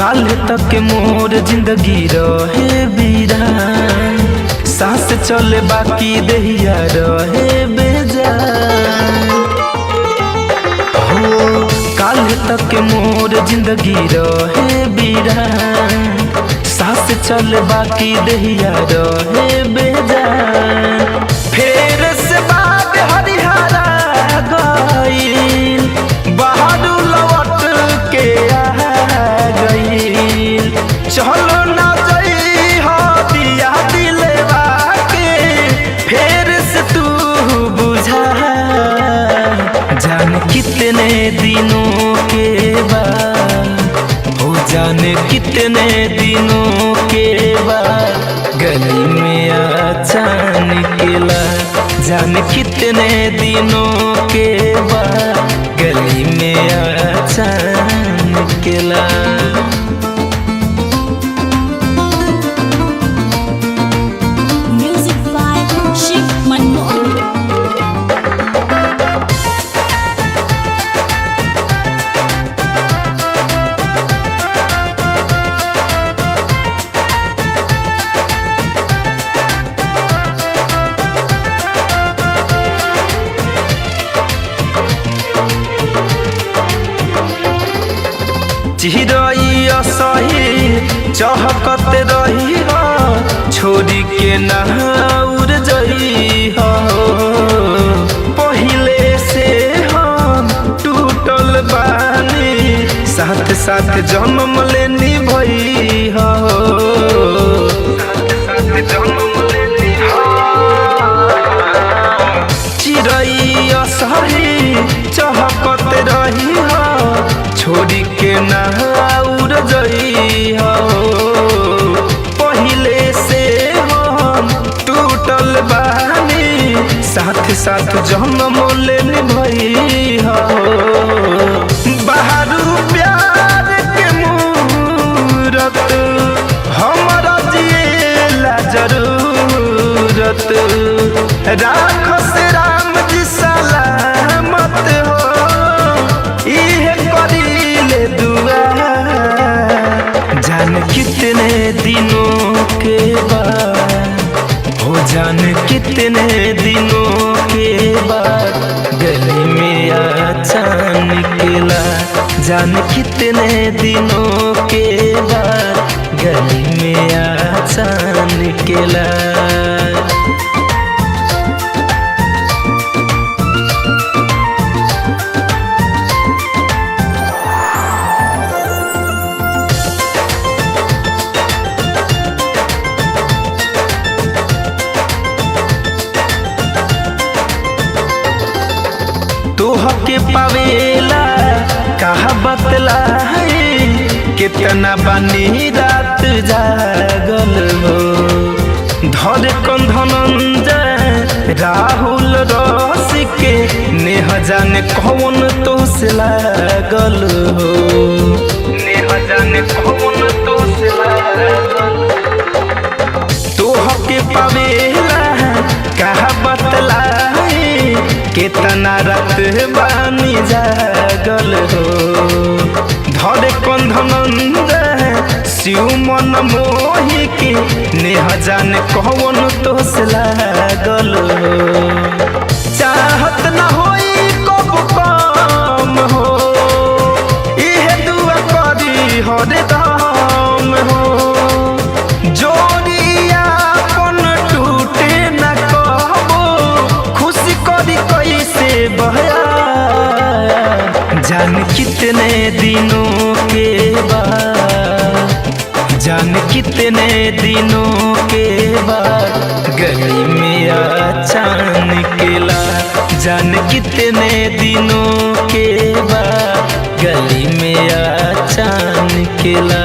काल तक मोर जिंदगी रहे वीरान, सांस चले बाकी दहिया रहे बेजान। हो काल तक मोर जिंदगी रहे वीरान, सांस चले बाकी दहिया रहे बेजान। फेर से बात हरिहरा गईल, बहादुर लौट के आ गईल। चलो ना जई हो दिया दिलवा के, फेर से तू बुझा। जाने कितने दिनों के बाद, हो जाने कितने दिनों के बाद गली में अचानक निकला। जाने कितने दिनों के बाद गली में अचानक निकला। Music by Shiv Manmohan. चिरई असही चहकत रही हो, छोड़ी के नहाउर जई हो। पहिले से हम टूटल बानी, साथ साथ जन्म लेनी भई हो। चिरई असही चहकत रही हो, छोड़ी के नहाउर जई हो। पहिले से हम टूटल बानी, साथ साथ जन्म लेनी भई हो। बहारू प्यार के मूरत, हमरा जिएला जरूरत। राख से राम जी सलामत हो, इहे करीले दुआ। जान कितने दिनों के बाद, हो जान कितने दिनों के बाद गली में अचानक निकला। जान कितने दिनों के बाद गली में अचानक निकला। तोहके पावेला कहा बतला है, कितना बानी रात जागल हो। धर कंधनंजय राहुल रसिक के, नेह जाने कौन तो से लागल हो। नेह जाने कौन तो से लागल। तोहके पावेला कहा बतला, कितना रात बानी जागल हो। धर कंधनंजय शिव मन मोही के, नेह जाने कौन तो से लागल हो। चाहत न होई कब कम हो, इहे दुआ करी हरदम हो। जोड़िया अपन टूटे न कहबो, खुशी करी कैसे बहया। जान कितने दिनों के बाद, जान कितने दिनों के बाद गली में अचानक निकला। जान कितने दिनों के बाद गली में अचानक निकला।